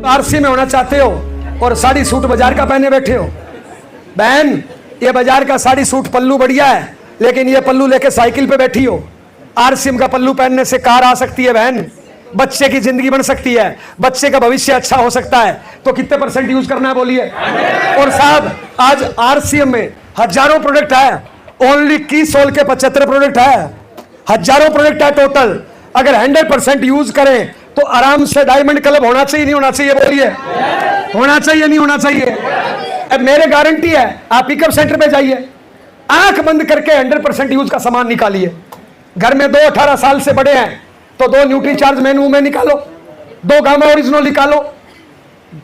RC में होना चाहते हो और साड़ी सूट बाजार का पहने बैठे हो, बहन ये बाजार का साड़ी सूट पल्लू बढ़िया है, लेकिन ये पल्लू लेके साइकिल पे बैठी हो। आरसीएम का पल्लू पहनने से कार आ सकती है बहन, बच्चे की जिंदगी बन सकती है, बच्चे का भविष्य अच्छा हो सकता है। तो कितने % यूज करना है बोलिए। और साहब आज आरसीएम में हजारों प्रोडक्ट है, ओनली की सोल के 75 प्रोडक्ट है, हजारों प्रोडक्ट है टोटल। अगर 100% यूज करें तो आराम से डायमंड क्लब होना चाहिए नहीं होना चाहिए बोलिए, होना चाहिए नहीं होना चाहिए। अब मेरे गारंटी है, आप पिकअप सेंटर पे जाइए, आंख बंद करके 100% यूज का सामान निकालिए। घर में 2 18 साल से बड़े हैं तो 2 न्यूट्री चार्ज मेनू में निकालो, 2 गामा ओरिजिनल निकालो,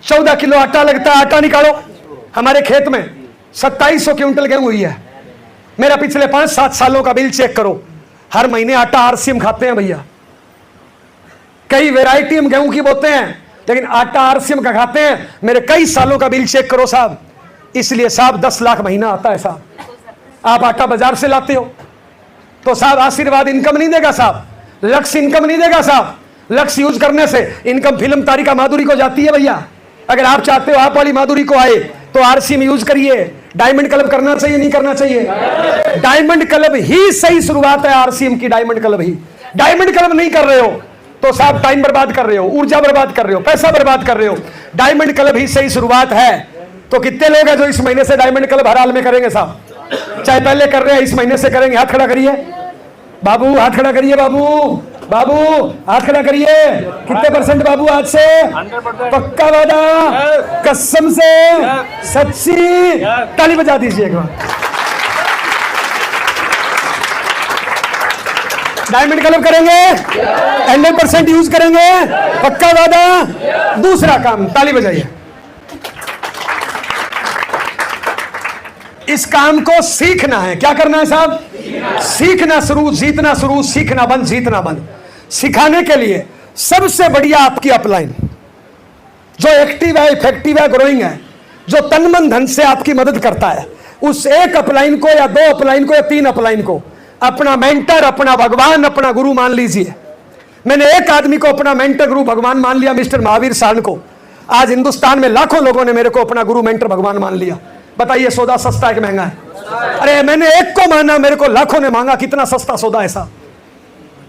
14 किलो आटा लगता है आटा निकालो। हमारे खेत में 2700 क्विंटल गेहूं हुई है। मेरा पिछले 5-7 सालों का बिल चेक करो, हर महीने आटा आरसीएम खाते हैं भैया। कई वैरायटी हम गेहूं की बोते हैं लेकिन आटा आरसीएम का खाते हैं। मेरे कई सालों का बिल चेक करो साहब। इसलिए साहब 10 लाख महीना आता है साहब। आप आटा बाजार से लाते हो तो साहब आशीर्वाद इनकम नहीं देगा साहब, लक्ष्य इनकम नहीं देगा साहब। लक्ष्य यूज करने से इनकम फिल्म तारिका माधुरी को जाती है भैया। अगर आप चाहते हो आप वाली माधुरी को आए तो आरसीएम यूज करिए। डायमंड क्लब करना चाहिए नहीं करना चाहिए? डायमंड क्लब ही सही शुरुआत है आरसीएम की, डायमंड क्लब ही। डायमंड क्लब नहीं कर रहे हो तो साहब टाइम बर्बाद कर रहे हो, ऊर्जा बर्बाद कर रहे हो, पैसा बर्बाद कर रहे हो। डायमंड क्लब ही सही शुरुआत है। तो कितने लोग हैं जो इस महीने से डायमंड क्लब हर हाल में करेंगे साहब? चाहे पहले कर रहे हैं इस महीने से करेंगे। हाथ खड़ा करिए बाबू, हाथ खड़ा करिए बाबू, बाबू हाथ खड़ा करिए। कितने % बाबू आज से? 100%। पक्का वादा, कसम से, सच्ची? ताली बजा दीजिए एक बार। डायमंड क्लब करेंगे, 100% यूज करेंगे, पक्का वादा। दूसरा काम, ताली बजाइए। इस काम को सीखना है। क्या करना है साहब? सीखना शुरू, जीतना शुरू, सीखना बंद, जीतना बंद। सिखाने के लिए सबसे बढ़िया आपकी अपलाइन जो एक्टिव है, इफेक्टिव है, ग्रोइंग है, जो तन मन धन से आपकी मदद करता है, उस एक अपलाइन को या 2 अपलाइन को या 3 अपलाइन को अपना मेंटर, अपना भगवान, अपना गुरु मान लीजिए। मैंने एक आदमी को अपना मेंटर, गुरु, भगवान मान लिया, मिस्टर महावीर साहन को। आज हिंदुस्तान में लाखों लोगों ने मेरे को अपना गुरु, मेंटर, भगवान मान लिया। बताइए सौदा सस्ता है कि महंगा है? अरे मैंने एक को माना, मेरे को लाखों ने मांगा। कितना सस्ता सौदा है साहब।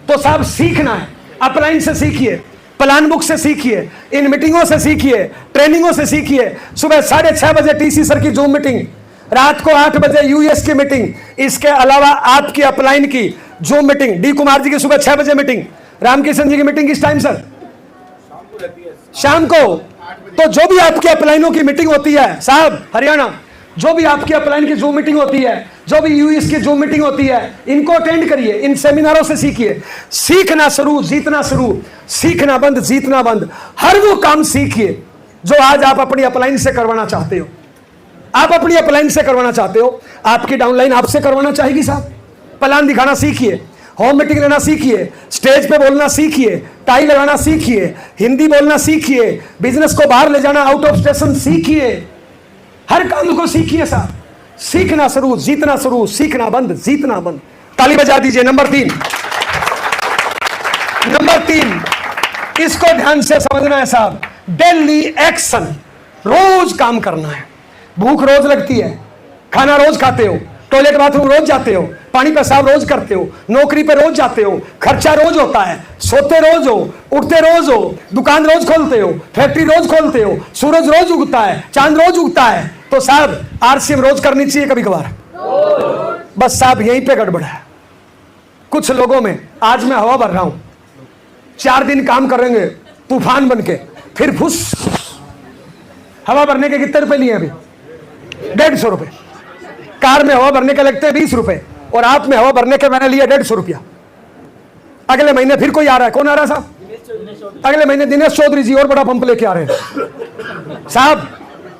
तो साहब सीखना है, अपलाइन से सीखिए, प्लान बुक से सीखिए, इन मीटिंगों से सीखिए, ट्रेनिंगों से सीखिए। सुबह 6:30 बजे टीसी सर की जूम मीटिंग, रात को 8 बजे यूएस की मीटिंग, इसके अलावा आपकी अपलाइन की zoom meeting, D Kumar ji की सुबह 6 बजे मीटिंग, रामकिशन जी की मीटिंग किस टाइम सर? शाम को। तो जो भी आपकी अपलाइनों की मीटिंग होती है साहब, हरियाणा, जो भी आपकी अपलाइन की जूम मीटिंग होती है, जो भी यूएस की जूम मीटिंग होती है, इनको अटेंड करिए, इन सेमिनारों से सीखिए। सीखना शुरू, जीतना शुरू, सीखना बंद, जीतना बंद। हर वो काम सीखिए जो आज आप अपनी अपलाइन से करवाना चाहते हो। आप अपनी अपलाइन से करवाना चाहते हो, आपकी डाउनलाइन आपसे करवाना चाहेगी साहब। प्लान दिखाना सीखिए, होम मीटिंग लेना सीखिए, स्टेज पे बोलना सीखिए, टाई लगाना सीखिए, हिंदी बोलना सीखिए, बिजनेस को बाहर ले जाना, आउट ऑफ स्टेशन सीखिए। हर काम को सीखिए साहब। सीखना शुरू, जीतना शुरू, सीखना बंद, जीतना बंद। ताली बजा दीजिए। नंबर 3, इसको ध्यान से समझना है साहब। डेली एक्शन, रोज काम करना है। भूख रोज लगती है, खाना रोज खाते हो, टॉयलेट बाथरूम रोज जाते हो, पानी पेशाब रोज करते हो, नौकरी पे रोज जाते हो, खर्चा रोज होता है, सोते रोज हो, उठते रोज हो, दुकान रोज खोलते हो, फैक्ट्री रोज खोलते हो, सूरज रोज उगता है, चांद रोज उगता है। तो साहब आरसीएम रोज करनी चाहिए कभी कभार। बस साहब यहीं पे गड़बड़ है कुछ लोगों में। आज मैं हवा भर रहा हूं, 4 दिन काम करेंगे तूफान बन के, फिर फुस। हवा भरने के कितने रुपए लिए अभी? 150 रुपए। कार में हवा भरने के लगते हैं 20 रुपए, और आप में हवा भरने के मैंने लिया 150 रुपया। अगले महीने फिर कोई आ रहा है। कौन आ रहा है साहब? अगले महीने दिनेश चौधरी जी और बड़ा पंप लेके आ रहे हैं साहब।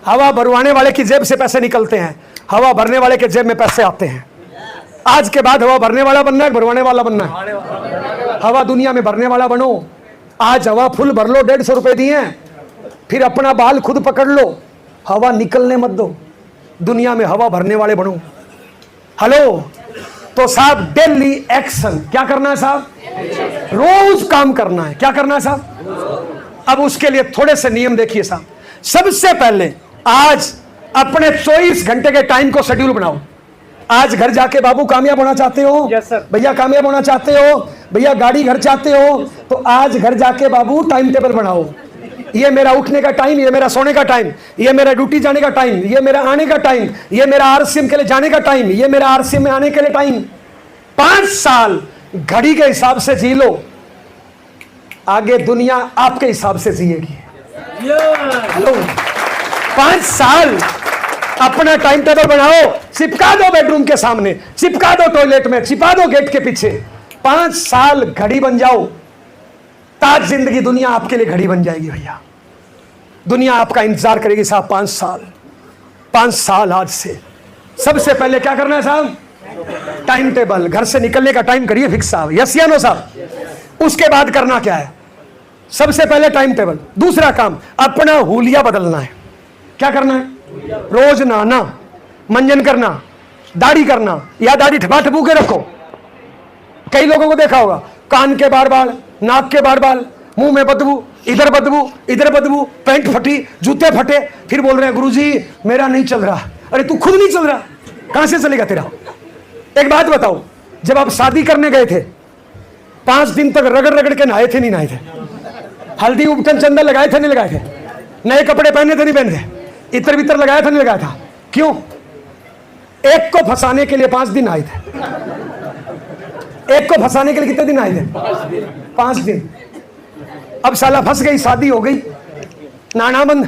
हवा भरवाने वाले की जेब से पैसे निकलते हैं, हवा भरने वाले के जेब में पैसे आते हैं। आज के बाद हवा भरने वाला बनना है, भरवाने वाला बनना है? हवा दुनिया में भरने वाला बनो। आज हवा फुल भर लो, 150 रुपए दिए, फिर अपना बाल खुद पकड़ लो, हवा निकलने मत दो। दुनिया में हवा भरने वाले बनो। हेलो। तो साहब डेली एक्शन, क्या करना है साहब? रोज काम करना है। क्या करना है साहब? अब उसके लिए थोड़े से नियम देखिए साहब। सबसे पहले आज अपने 24 घंटे के टाइम को शेड्यूल बनाओ। आज घर जाके बाबू कामयाब होना चाहते हो? Yes sir. भैया कामयाब होना चाहते हो? भैया गाड़ी घर चाहते हो? तो आज घर जाके बाबू टाइम टेबल बनाओ। ये मेरा उठने का टाइम, ये मेरा सोने का टाइम, ये मेरा ड्यूटी जाने का टाइम, ये मेरा आने का टाइम, ये मेरा आरसीएम के लिए जाने का टाइम, ये मेरा आरसीएम में आने के लिए टाइम। 5 साल घड़ी के हिसाब से जी लो, आगे दुनिया आपके हिसाब से जिएगी। हेलो, 5 साल अपना टाइम टेबल बनाओ, चिपका दो बेडरूम के सामने, चिपका दो टॉयलेट में, चिपका दो गेट के पीछे। 5 साल घड़ी बन जाओ, ताज जिंदगी दुनिया आपके लिए घड़ी बन जाएगी भैया। दुनिया आपका इंतजार करेगी साहब। 5 साल आज से। सबसे पहले क्या करना है साहब? टाइम टेबल, घर से निकलने का टाइम करिए फिक्स साहब। यस या नो साहब? उसके बाद करना क्या है? सबसे पहले टाइम टेबल। दूसरा काम, अपना हुलिया बदलना है। क्या करना है? रोज नहाना, मंजन करना, दाढ़ी करना, या दाढ़ी ठपा ठपू के रखो। कई लोगों को देखा होगा, कान के बार बाल, नाक के बार बाल, मुंह में बदबू, इधर बदबू, पैंट फटी, जूते फटे, फिर बोल रहे हैं गुरुजी मेरा नहीं चल रहा। अरे तू खुद नहीं चल रहा, कहां से चलेगा तेरा? एक बात बताओ, जब आप शादी करने गए थे 5 दिन तक रगड़ रगड़ के नहाए थे नहीं नहाए थे? हल्दी उपटन चंदन लगाए थे नहीं लगाए थे? नए कपड़े पहने थे नहीं पहने थे? इतर बितर लगाया था नहीं लगाया था? क्यों? एक को फंसाने के लिए 5 दिन आए थे। एक को फंसाने के लिए कितने दिन आए थे? 5 दिन। अब साला फंस गई, शादी हो गई, नाना बंद,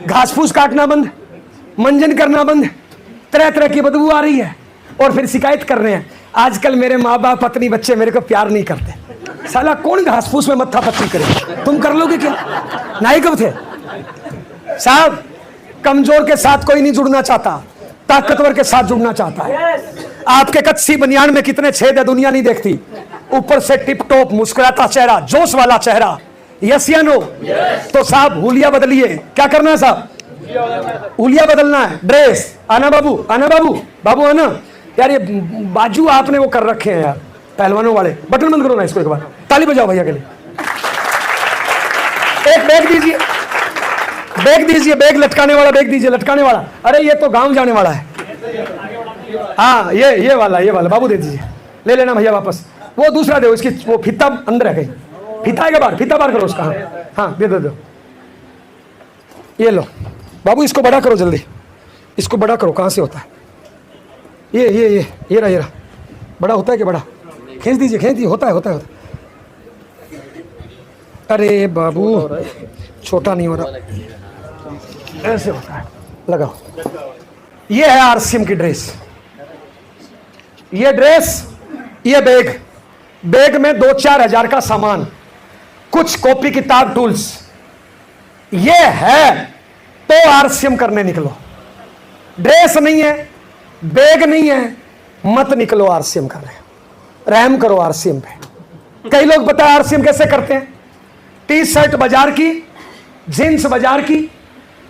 घास फूस काटना बंद, मंजन करना बंद, तरह तरह की बदबू आ रही है, और फिर शिकायत कर रहे हैं आजकल मेरे माँ बाप पत्नी बच्चे मेरे को प्यार नहीं करते। साला कौन घास फूस में मत्था पत्ती करे? तुम कर लोगे क्या? नहीं कब थे साहब? कमजोर के साथ कोई नहीं जुड़ना चाहता, ताकतवर के साथ जुड़ना चाहता है। आपके कच्ची बनियान में कितने छेद है दुनिया नहीं देखती, ऊपर से टिप टॉप मुस्कुराता चेहरा, जोश वाला चेहरा। यस या नो? तो साहब हुलिया बदलिए। क्या करना है साहब? हुलिया बदलना है। ड्रेस, आना बाबू, आना बाबू, बाबू आना। यार ये बाजू आपने वो कर रखे हैं यार पहलवानों वाले। बटन बंद करो ना इसको, एक बार ताली बजाओ भैया के लिए। एक बैग दीजिए, बैग दीजिए, बैग लटकाने वाला बैग दीजिए, लटकाने वाला। अरे ये तो गांव जाने वाला है। हाँ ये वाला बाबू दे दीजिए, ले लेना भैया वापस। वो दूसरा दो, इसकी वो फीता अंदर है कहीं, फीता है बाहर, फीता बाहर करो उसका। हाँ दे दो, ये लो बाबू, इसको बड़ा करो जल्दी, इसको बड़ा करो। कहाँ से होता है ये रहा बड़ा होता है कि बड़ा? खींच दीजिए, होता है। अरे बाबू छोटा नहीं हो रहा, ऐसे होता है, लगाओ। ये है आरसीएम की ड्रेस, ये ड्रेस, ये बैग में 2-4 हजार का सामान, कुछ कॉपी किताब टूल्स। ये है तो आरसीएम करने निकलो। ड्रेस नहीं है, बैग नहीं है, मत निकलो आरसीएम करने। रहम करो आरसीएम पे। कई लोग पता है आरसीएम कैसे करते हैं? टी शर्ट बाजार की, जींस बाजार की,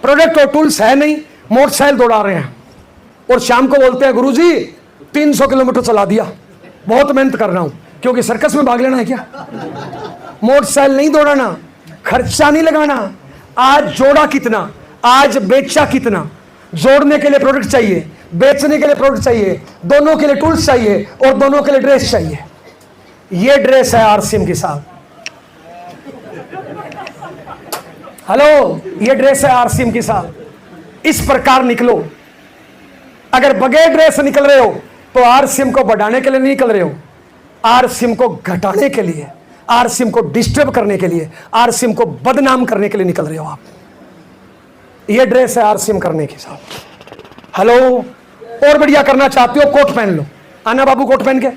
प्रोडक्ट और टूल्स है नहीं, मोटरसाइकिल दौड़ा रहे हैं, और शाम को बोलते हैं गुरुजी 300 किलोमीटर चला दिया, बहुत मेहनत कर रहा हूं। क्योंकि सर्कस में भाग लेना है क्या? मोटरसाइकिल नहीं दौड़ाना, खर्चा नहीं लगाना। आज जोड़ा कितना, आज बेचा कितना। जोड़ने के लिए प्रोडक्ट चाहिए, बेचने के लिए प्रोडक्ट चाहिए, दोनों के लिए टूल्स चाहिए, और दोनों के लिए ड्रेस चाहिए। ये ड्रेस है आरसीएम की साहब। हेलो, ये ड्रेस है आरसीएम की साहब। इस प्रकार निकलो। अगर बगैर ड्रेस निकल रहे हो तो आरसीएम को बढ़ाने के लिए नहीं निकल रहे हो, आरसीएम को घटाने के लिए, आरसीएम को डिस्टर्ब करने के लिए, आरसीएम को बदनाम करने के लिए निकल रहे हो आप। ये ड्रेस है आरसीएम करने की साहब। हेलो, और बढ़िया करना चाहते हो कोट पहन लो। आना बाबू, कोट पहन के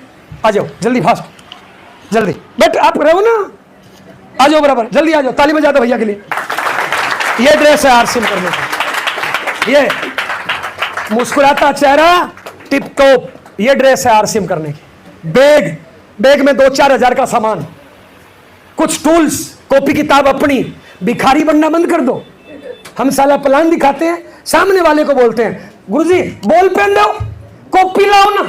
आ जाओ जल्दी, फास्ट जल्दी। बट आप रहो ना, आ जाओ बराबर, जल्दी आ जाओ। ताली बजा दो भैया के लिए। ये ड्रेस है आरसीएम करने की। ये मुस्कुराता चेहरा, टिप टॉप, ये ड्रेस है आरसीएम करने की। बैग में 2-4 हजार का सामान, कुछ टूल्स, कॉपी किताब अपनी। भिखारी बनना बंद कर दो। हम साला प्लान दिखाते हैं, सामने वाले को बोलते हैं गुरुजी बॉल पेन दो, कॉपी लाओ ना।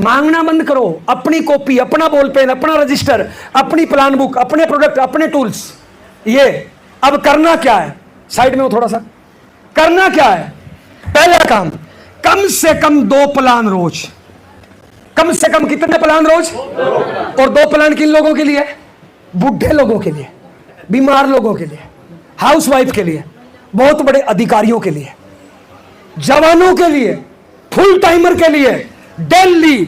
मांगना बंद करो। अपनी कॉपी, अपना बॉल पेन, अपना रजिस्टर, अपनी प्लान बुक, अपने प्रोडक्ट, अपने टूल्स। ये अब करना क्या है, साइड में हो थोड़ा सा, करना क्या है? पहला काम, कम से कम 2 प्लान रोज। कम से कम कितने प्लान रोज? और 2 प्लान किन लोगों के लिए? बूढ़े लोगों के लिए, बीमार लोगों के लिए, हाउसवाइफ के लिए, बहुत बड़े अधिकारियों के लिए, जवानों के लिए, फुल टाइमर के लिए डेली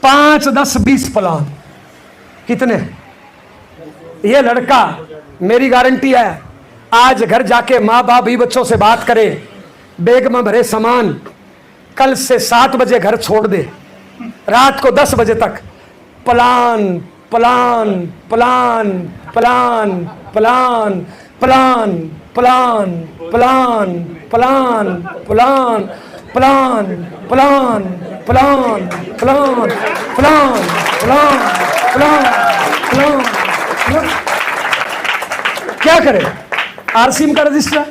5, 10, 20 प्लान। कितने? ये लड़का, मेरी गारंटी है, आज घर जाके माँ बाप भी बच्चों से बात करे, बैग में भरे सामान, कल से 7 बजे घर छोड़ दे, रात को 10 बजे तक plan plan plan plan plan plan plan plan plan plan plan plan plan plan plan plan plan. क्या करे? आरसीएम का रजिस्टर,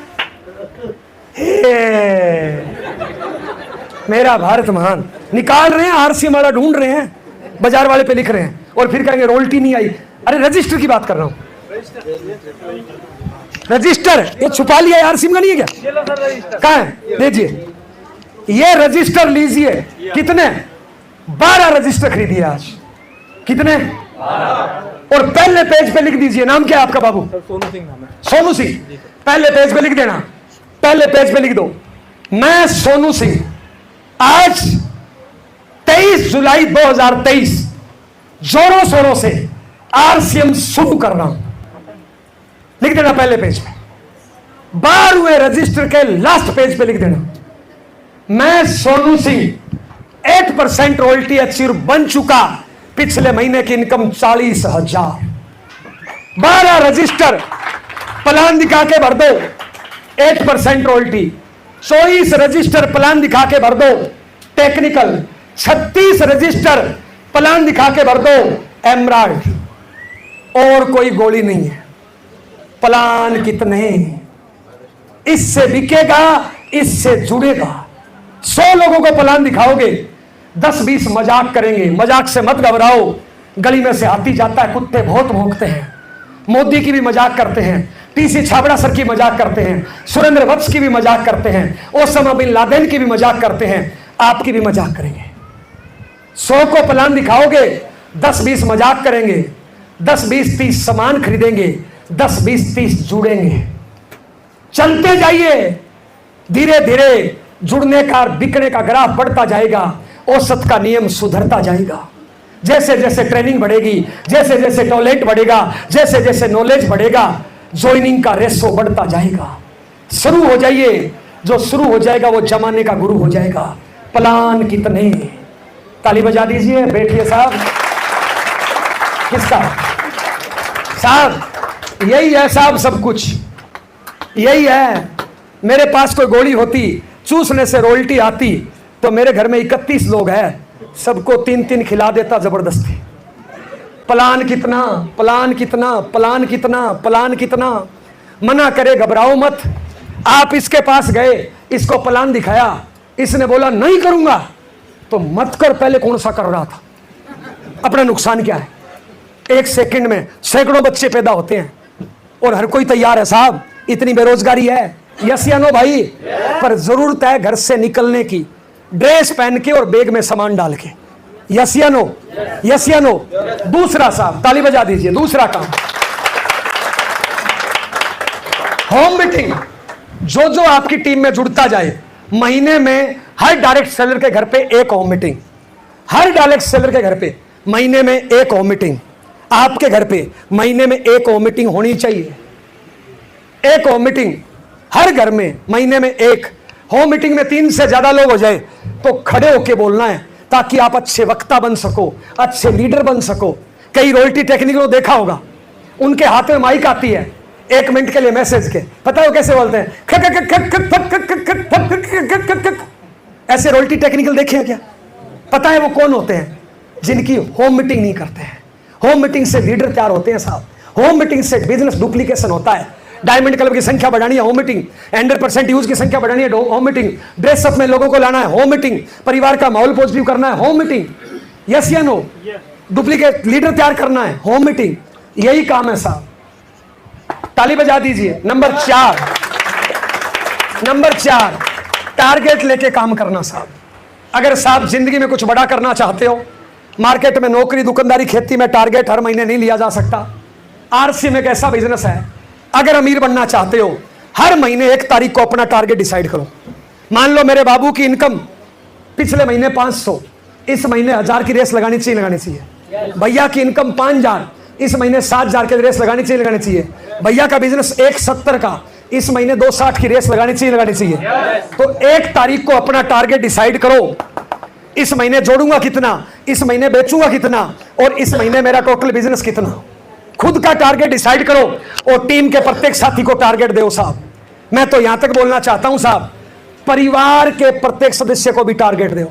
मेरा भारत महान, निकाल रहे हैं, आरसीएम वाला ढूंढ रहे हैं, बाजार वाले पे लिख रहे हैं, और फिर कहेंगे रोल्टी नहीं आई। अरे रजिस्टर की बात कर रहा हूं, रजिस्टर ये छुपा लिया, आरसीएम का नहीं है क्या? कहां है? लीजिए, ये रजिस्टर लीजिए। कितने? 12 रजिस्टर खरीदिए आज। कितने? और पहले पेज पे लिख दीजिए, नाम क्या है आपका बाबू? सोनू सिंह नाम है। सोनू सिंह, पहले पेज पे लिख देना, पहले पेज पे लिख दो, मैं सोनू सिंह आज 23 जुलाई 2023 जोरों शोरों से आरसीएम शुरू कर रहा हूं। लिख देना पहले पेज पे। 12वें रजिस्टर के लास्ट पेज पे लिख देना, मैं सोनू सिंह 8% रॉयल्टी अचीव बन चुका, पिछले महीने की इनकम 40,000। 12 रजिस्टर प्लान दिखा के भर दो, 8% रॉयल्टी। 24 रजिस्टर प्लान दिखा के भर दो, टेक्निकल। 36 रजिस्टर प्लान दिखा के भर दो, एमराल्ड। और कोई गोली नहीं है। प्लान कितने? इससे बिकेगा, इससे जुड़ेगा। 100 लोगों को प्लान दिखाओगे, 10-20 मजाक करेंगे। मजाक से मत घबराओ, गली में से हाथी जाता है, कुत्ते बहुत भौंकते हैं। मोदी की भी मजाक करते हैं, टीसी छाबड़ा सर की मजाक करते हैं, सुरेंद्र वत्स की भी मजाक करते हैं, ओसामा बिन लादेन की भी मजाक करते हैं, आपकी भी मजाक करेंगे। 100 को प्लान दिखाओगे, 10-20 मजाक करेंगे, 10-20-30 सामान खरीदेंगे, 10-20-30 जुड़ेंगे। चलते जाइए, धीरे धीरे जुड़ने का, बिकने का ग्राफ बढ़ता जाएगा, औसत का नियम सुधरता जाएगा। जैसे जैसे ट्रेनिंग बढ़ेगी, जैसे जैसे टैलेंट बढ़ेगा, जैसे जैसे नॉलेज बढ़ेगा, ज्वाइनिंग का रेशो बढ़ता जाएगा। शुरू हो जाइए, जो शुरू हो जाएगा वो जमाने का गुरु हो जाएगा। प्लान कितने? ताली बजा दीजिए, बैठिए साहब। किसका साहब? यही है साहब, सब कुछ यही है। मेरे पास कोई गोली होती, चूसने से रॉयल्टी आती, तो मेरे घर में 31 लोग हैं, सबको 3-3 खिला देता जबरदस्ती। प्लान कितना? प्लान कितना? प्लान कितना? प्लान कितना? मना करे, घबराओ मत। आप इसके पास गए, इसको प्लान दिखाया, इसने बोला नहीं करूंगा, तो मत कर। पहले कौन सा कर रहा था? अपना नुकसान क्या है? 1 सेकंड में सैकड़ों बच्चे पैदा होते हैं, और हर कोई तैयार है साहब, इतनी बेरोजगारी है। यस या नो भाई? पर जरूरत है घर से निकलने की, ड्रेस पहन के और बैग में सामान डाल के। यस या नो? यस या नो? दूसरा साहब, ताली बजा दीजिए, दूसरा काम, होम मीटिंग। जो जो आपकी टीम में जुड़ता जाए, महीने में हर डायरेक्ट सेलर के घर पे 1 होम मीटिंग, हर डायरेक्ट सेलर के घर पे महीने में 1 होम मीटिंग, आपके घर पे महीने में 1 होम मीटिंग होनी चाहिए। 1 होम मीटिंग हर घर में, महीने में 1 होम मीटिंग में 3 से ज्यादा लोग हो जाए तो खड़े होके बोलना है, ताकि आप अच्छे वक्ता बन सको, अच्छे लीडर बन सको। कई रॉयल्टी टेक्निकल देखा होगा, उनके हाथ में माइक आती है, 1 मिनट के लिए मैसेज के, पता है वो कैसे बोलते हैं? ऐसे रॉयल्टी टेक्निकल देखे हैं क्या? पता है वो कौन होते हैं? जिनकी होम मीटिंग नहीं करते हैं। होम मीटिंग से लीडर तैयार होते हैं साहब। होम मीटिंग से बिजनेस डुप्लीकेशन होता है। डायमंड क्लब की संख्या बढ़ानी है, होम मीटिंग। 100% यूज की संख्या बढ़ानी है, होम मीटिंग। ड्रेसअप में लोगों को लाना है, होम मीटिंग। परिवार का माहौल पॉजिटिव करना है, होम मीटिंग। यस या नो? डुप्लीकेट लीडर तैयार करना है, होम मीटिंग। यही काम है साहब। ताली बजा दीजिए। नंबर 4, टारगेट लेके काम करना साहब। अगर साहब जिंदगी में कुछ बड़ा करना चाहते हो, मार्केट में नौकरी, दुकानदारी, खेती में टारगेट हर महीने नहीं लिया जा सकता। आरसीएम एक ऐसा बिजनेस है, अगर अमीर बनना चाहते हो हर महीने 1 तारीख को अपना टारगेट डिसाइड करो। मान लो मेरे बाबू की इनकम पिछले महीने 500, इस महीने 1000 की रेस लगानी चाहिए। भैया की इनकम 5000, इस महीने 7000 की रेस लगानी चाहिए। भैया का बिजनेस 170 का, इस महीने 260 की रेस लगानी चाहिए। तो 1 तारीख को अपना टारगेट डिसाइड करो, इस महीने जोड़ूंगा कितना, इस महीने बेचूंगा कितना, और इस महीने मेरा टोटल बिजनेस कितना। खुद का टारगेट डिसाइड करो और टीम के प्रत्येक साथी को टारगेट दो साहब। मैं तो यहां तक बोलना चाहता हूं साहब, परिवार के प्रत्येक सदस्य को भी टारगेट दो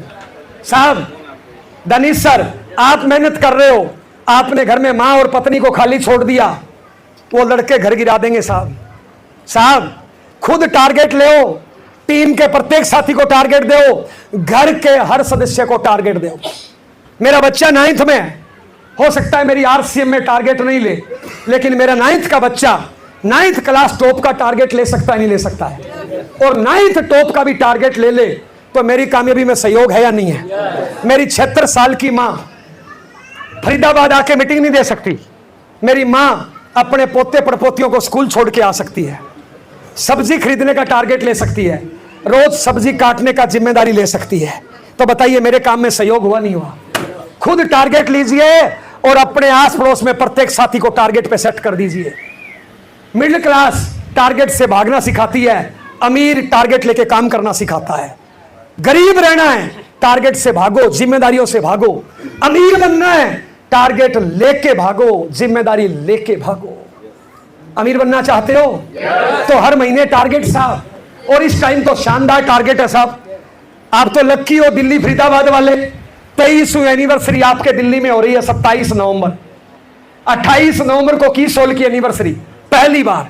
साहब। दनीश सर, आप मेहनत कर रहे हो, आपने घर में मां और पत्नी को खाली छोड़ दिया, वो लड़के घर गिरा देंगे साहब। खुद टारगेट ले, टीम के प्रत्येक साथी को टारगेट दो, घर के हर सदस्य को टारगेट दो। मेरा बच्चा 9th में है, हो सकता है मेरी आरसीएम में टारगेट नहीं ले, लेकिन मेरा 9th का बच्चा 9th क्लास टॉप का टारगेट ले सकता है, नहीं ले सकता है, और 9th टॉप का भी टारगेट ले तो मेरी कामयाबी में सहयोग है या नहीं है। मेरी 76 साल की मां फरीदाबाद आके मीटिंग नहीं दे सकती, मेरी मां अपने पोते पड़पोतियों को स्कूल छोड़ के आ सकती है, सब्जी खरीदने का टारगेट ले सकती है, रोज सब्जी काटने का जिम्मेदारी ले सकती है। तो बताइए मेरे काम में सहयोग हुआ नहीं हुआ। खुद टारगेट लीजिए और अपने आस पड़ोस में प्रत्येक साथी को टारगेट पे सेट कर दीजिए। मिडिल क्लास टारगेट से भागना सिखाती है, अमीर टारगेट लेके काम करना सिखाता है। गरीब रहना है, टारगेट से भागो, जिम्मेदारियों से भागो। अमीर बनना है, टारगेट लेके भागो, जिम्मेदारी लेके भागो। अमीर बनना चाहते हो तो हर महीने टारगेट साहब, और इस टाइम तो शानदार टारगेट है साहब। आप तो लक्की हो दिल्ली फरीदाबाद वाले, 23वीं एनिवर्सरी आपके दिल्ली में हो रही है 27 नवंबर। 28 नवंबर को की सोल की एनिवर्सरी, पहली बार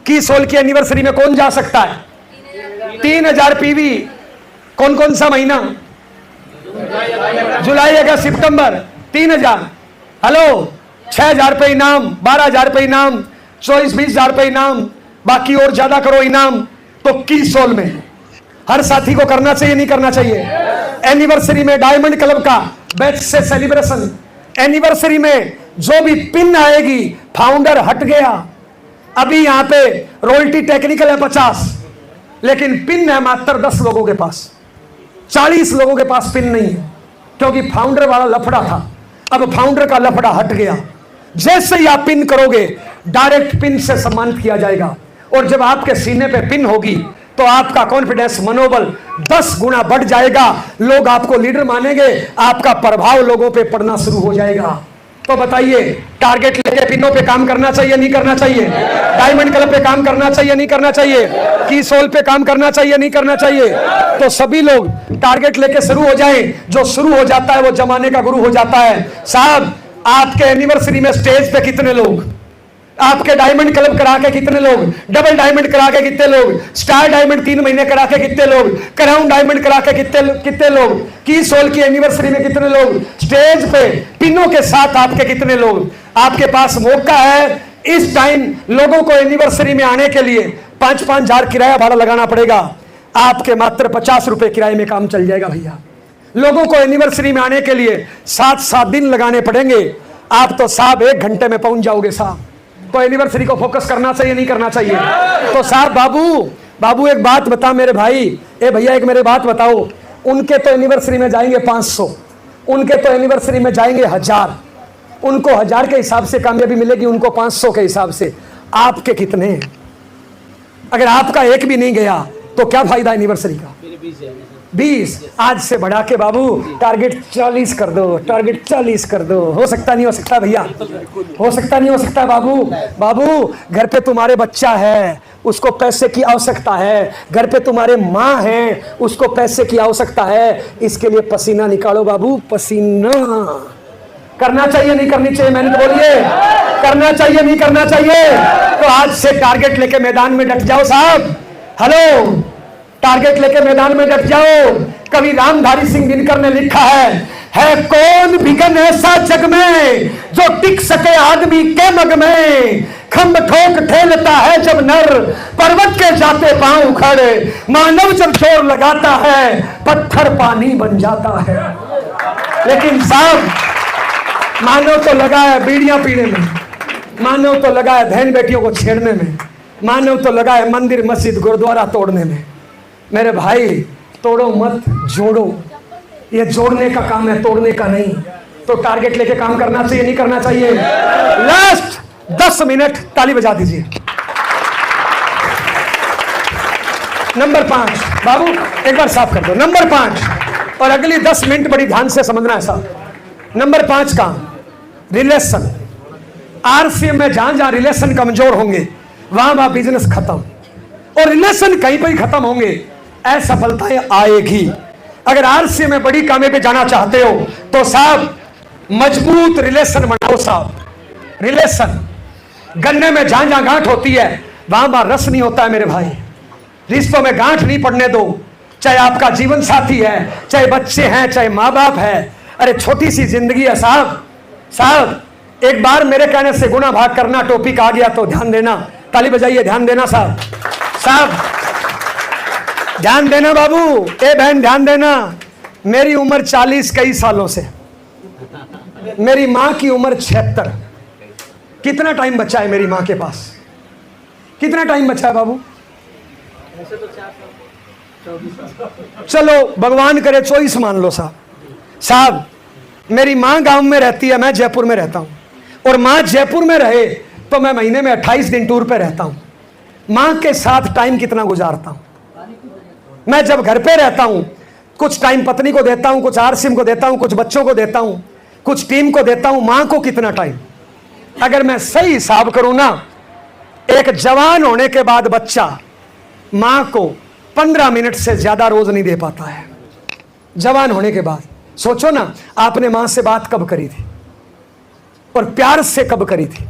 की सोल की एनिवर्सरी में कौन जा सकता है? 3000 पीवी। कौन कौन सा महीना? जुलाई, अगस्त, सितंबर। 3000। हेलो, 6000 रुपए इनाम, 12000 रुपए इनाम, 24-20 रुपए इनाम, बाकी और ज्यादा करो इनाम। तो की सोल में हर साथी को करना चाहिए, नहीं करना चाहिए? एनिवर्सरी में डायमंड क्लब का बैच से सेलिब्रेशन। एनिवर्सरी में जो भी पिन आएगी, फाउंडर हट गया। अभी यहां पे रॉयल्टी टेक्निकल है 50, लेकिन पिन है मात्र 10 लोगों के पास, 40 लोगों के पास पिन नहीं है, क्योंकि फाउंडर वाला लफड़ा था। अब फाउंडर का लफड़ा हट गया। जैसे ही आप पिन करोगे, डायरेक्ट पिन से सम्मानित किया जाएगा, और जब आपके सीने पे पिन होगी तो आपका कॉन्फिडेंस, मनोबल 10 गुना बढ़ जाएगा। लोग आपको लीडर मानेंगे, आपका प्रभाव लोगों पे पड़ना शुरू हो जाएगा। तो बताइए, टारगेट लेके पिनों पे काम करना चाहिए, नहीं करना चाहिए? डायमंड क्लब पे काम करना चाहिए, नहीं करना चाहिए? की सोल पे काम करना चाहिए, नहीं करना चाहिए? तो सभी लोग टारगेट लेके शुरू हो जाएं। जो शुरू हो जाता है वो जमाने का गुरु हो जाता है साहब। आपके एनिवर्सरी में स्टेज पे कितने लोग? आपके डायमंड क्लब करा के कितने लोग? डबल डायमंड करा के कितने लोग? स्टार डायमंड 3 महीने करा के कितने लोग? क्राउन डायमंड करा के कितने लोग? की सोल की एनिवर्सरी में कितने लोग? स्टेज पे पिनों के साथ आपके कितने लोग? आपके पास मौका है इस टाइम लोगों को एनिवर्सरी में आने के लिए 5-5 हजार किराया भाड़ा लगाना पड़ेगा। आपके मात्र 50 रुपए किराए में काम चल जाएगा भैया। लोगों को एनिवर्सरी में आने के लिए 7-7 दिन लगाने पड़ेंगे। आप तो साहब 1 घंटे में पहुंच जाओगे साहब। तो एनिवर्सरी को फोकस करना चाहिए, नहीं करना चाहिए? तो साहब बाबू एक बात बता मेरे भाई, ए भैया एक मेरे बात बताओ। उनके तो एनिवर्सरी में जाएंगे 500, उनके तो एनिवर्सरी में जाएंगे 1000। उनको 1000 के हिसाब से कामयाबी मिलेगी, उनको 500 के हिसाब से। आपके कितने हैं? अगर आपका एक भी नहीं गया तो क्या फायदा एनिवर्सरी का? 20। आज से बढ़ा के बाबू टारगेट 40 कर दो, टारगेट 40 कर दो। हो सकता नहीं हो सकता भैया? हो सकता नहीं हो सकता बाबू घर पे तुम्हारे बच्चा है, उसको पैसे की आवश्यकता है। घर पे तुम्हारे माँ है, उसको पैसे की आवश्यकता है। इसके लिए पसीना निकालो बाबू, पसीना। करना चाहिए, नहीं करनी चाहिए? मेहनत बोलिए, करना चाहिए, नहीं करना चाहिए? तो आज से टारगेट लेके मैदान में डट जाओ साहब। हेलो, टारगेट लेके मैदान में डट जाओ। कवि रामधारी सिंह दिनकर ने लिखा है कौन विघन ऐसा जग में जो टिक सके आदमी के मग में। खम्भ ठोक ठेलता है जब नर, पर्वत के जाते पांव उखड़े, मानव जब जोर लगाता है पत्थर पानी बन जाता है। लेकिन साहब मानव तो लगा है बीड़ियां पीने में, मानव तो लगा है बहन बेटियों को छेड़ने में, मानव तो लगा है मंदिर मस्जिद गुरुद्वारा तोड़ने में। मेरे भाई तोड़ो मत, जोड़ो। ये जोड़ने का काम है, तोड़ने का नहीं। तो टारगेट लेके काम करना चाहिए, नहीं करना चाहिए? लास्ट 10 मिनट ताली बजा दीजिए। नंबर 5 बाबू एक बार साफ कर दो। नंबर 5 और अगली 10 मिनट बड़ी ध्यान से समझना है साहब। नंबर 5 का रिलेशन। आरसीएम में जहां जहां रिलेशन कमजोर होंगे वहां वहां बिजनेस खत्म, और रिलेशन कहीं पर ही खत्म होंगे असफलताएं आएगी। अगर आरसीएम में बड़ी कामयाबी जाना चाहते हो तो साहब मजबूत रिलेशन बनाओ साहब। रिलेशन, गन्ने में जहां जहां गांठ होती है वहां वहां रस नहीं होता है मेरे भाई। रिश्तों में गांठ नहीं पड़ने दो, चाहे आपका जीवन साथी है, चाहे बच्चे हैं, चाहे माँ बाप है। अरे छोटी सी जिंदगी है साहब। साहब एक बार मेरे कहने से गुना भाग करना टॉपिक आ गया तो ध्यान देना, ताली बजाइए, ध्यान देना साहब। साहब ध्यान देना बाबू, ए बहन ध्यान देना। मेरी उम्र 40 कई सालों से, मेरी मां की उम्र 76। कितना टाइम बचा है मेरी मां के पास? कितना टाइम बचा है बाबू? चलो भगवान करे 24 मान लो साहब। साहब मेरी मां गांव में रहती है, मैं जयपुर में रहता हूं, और मां जयपुर में रहे तो मैं महीने में 28 दिन टूर पे रहता हूं। मां के साथ टाइम कितना गुजारता हूं मैं? जब घर पे रहता हूं कुछ टाइम पत्नी को देता हूं, कुछ आरसीएम को देता हूं, कुछ बच्चों को देता हूं, कुछ टीम को देता हूं। मां को कितना टाइम? अगर मैं सही हिसाब करूं ना, एक जवान होने के बाद बच्चा मां को 15 मिनट से ज्यादा रोज नहीं दे पाता है। जवान होने के बाद सोचो ना, आपने मां से बात कब करी थी और प्यार से कब करी थी?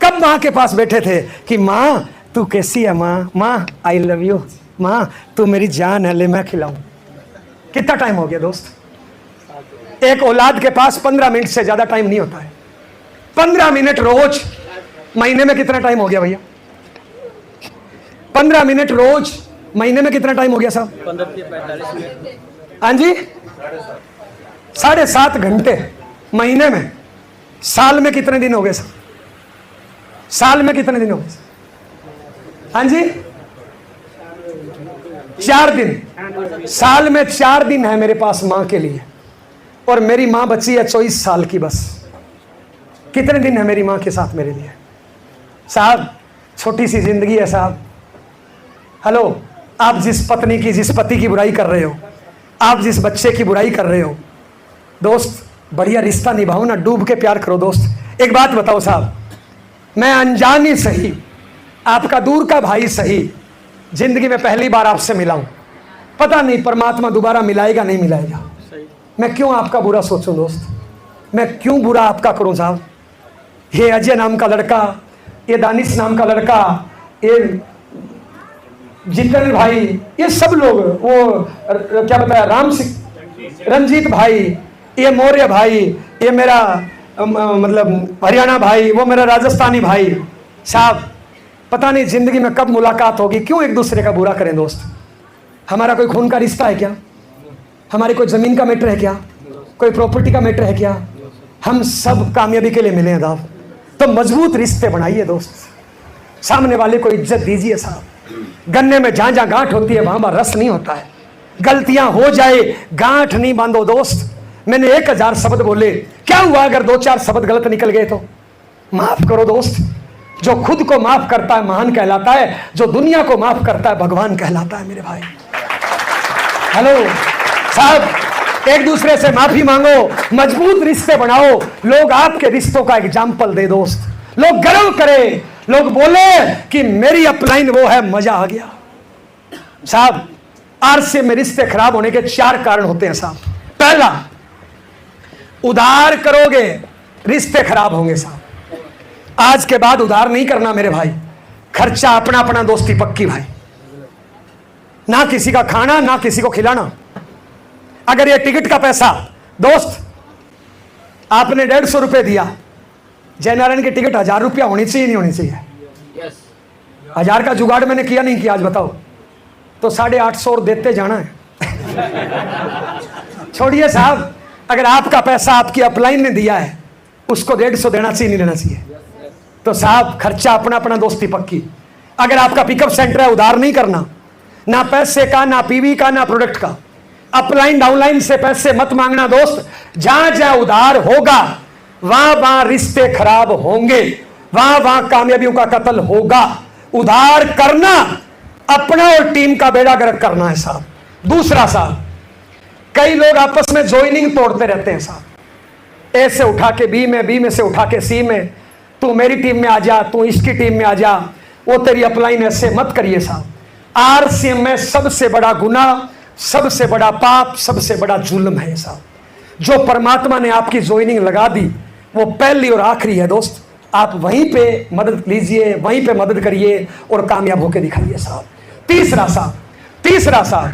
कब मां के पास बैठे थे कि मां तू कैसी है, मां आई लव यू, मां तू मेरी जान है, ले मैं खिलाऊं। कितना टाइम हो गया दोस्त? एक औलाद के पास 15 मिनट से ज्यादा टाइम नहीं होता है। 15 मिनट रोज, महीने में कितना टाइम हो गया भैया? 15 मिनट रोज, महीने में कितना टाइम हो गया साहब? 45 मिनट। हाँ जी, 7.5 घंटे महीने में। साल में कितने दिन हो गए साहब? साल में कितने दिन हो गए? हाँ जी 4 दिन। साल में 4 दिन है मेरे पास मां के लिए, और मेरी मां बची है 24 साल की बस। कितने दिन है मेरी मां के साथ मेरे लिए साहब? छोटी सी जिंदगी है साहब। हेलो, आप जिस पत्नी की, जिस पति की बुराई कर रहे हो, आप जिस बच्चे की बुराई कर रहे हो, दोस्त बढ़िया रिश्ता निभाओ ना, डूब के प्यार करो दोस्त। एक बात बताओ साहब, मैं अनजान ही सही, आपका दूर का भाई सही, जिंदगी में पहली बार आपसे मिला हूं, पता नहीं परमात्मा दोबारा मिलाएगा नहीं मिलाएगा। मैं क्यों आपका बुरा सोचूं दोस्त? मैं क्यों बुरा आपका करूं साहब? ये अजय नाम का लड़का, ये दानिश नाम का लड़का, ये जितेंद्र भाई, ये सब लोग, वो क्या बताया, राम सिंह, रंजीत भाई, ये मौर्य भाई, ये मेरा मतलब हरियाणा भाई, वो मेरा राजस्थानी भाई साहब। पता नहीं जिंदगी में कब मुलाकात होगी। क्यों एक दूसरे का बुरा करें दोस्त? हमारा कोई खून का रिश्ता है क्या? हमारी कोई जमीन का मैटर है क्या? कोई प्रॉपर्टी का मैटर है क्या? हम सब कामयाबी के लिए मिले हैं दाव। तो मजबूत रिश्ते बनाइए दोस्त, सामने वाले को इज्जत दीजिए साहब। गन्ने में जहां जहां गांठ होती है वहां वहां रस नहीं होता है। गलतियां हो जाए, गांठ नहीं बांधो दोस्त। मैंने 1000 शब्द बोले, क्या हुआ अगर 2-4 शब्द गलत निकल गए तो? माफ करो दोस्त। जो खुद को माफ करता है महान कहलाता है, जो दुनिया को माफ करता है भगवान कहलाता है मेरे भाई। हेलो साहब, एक दूसरे से माफी मांगो, मजबूत रिश्ते बनाओ। लोग आपके रिश्तों का एग्जाम्पल दे दोस्त, लोग गर्व करें, लोग बोले कि मेरी अपलाइन वो है, मजा आ गया साहब। आरसीएम में रिश्ते खराब होने के 4 कारण होते हैं साहब। पहला, उधार करोगे रिश्ते खराब होंगे साहब। आज के बाद उधार नहीं करना मेरे भाई। खर्चा अपना अपना, दोस्ती पक्की भाई। ना किसी का खाना, ना किसी को खिलाना। अगर ये टिकट का पैसा दोस्त आपने 150 रुपए दिया, जयनारायण की टिकट 1000 रुपया होनी चाहिए, नहीं होनी चाहिए? यस 1000 का जुगाड़ मैंने किया नहीं किया आज बताओ? तो 850 और देते जाना है। छोड़िए साहब, अगर आपका पैसा आपकी अपलाइन ने दिया है उसको 150 देना चाहिए, नहीं देना चाहिए? तो साहब खर्चा अपना अपना, दोस्ती पक्की। अगर आपका पिकअप सेंटर है, उधार नहीं करना, ना पैसे का, ना पीवी का, ना प्रोडक्ट का। अपलाइन डाउनलाइन से पैसे मत मांगना दोस्त। जहां जहां उधार होगा वहां वहां रिश्ते खराब होंगे, वहां वहां कामयाबियों का कत्ल होगा। उधार करना अपना और टीम का बेड़ा गर्क करना है साहब। दूसरा साहब, कई लोग आपस में ज्वाइनिंग तोड़ते रहते हैं साहब। ए से उठा के बी में, बी में से उठा के सी में, तू मेरी टीम में आ जा, तू इसकी टीम में आ जा, वो तेरी अपलाइन। ऐसे मत करिए साहब। आरसीएम में सबसे बड़ा गुनाह, सबसे बड़ा पाप, सबसे बड़ा जुल्म है साहब। जो परमात्मा ने आपकी ज्वाइनिंग लगा दी वो पहली और आखिरी है दोस्त। आप वहीं पे मदद लीजिए, वहीं पे मदद करिए और कामयाब होकर दिखाइए साहब। तीसरा साहब,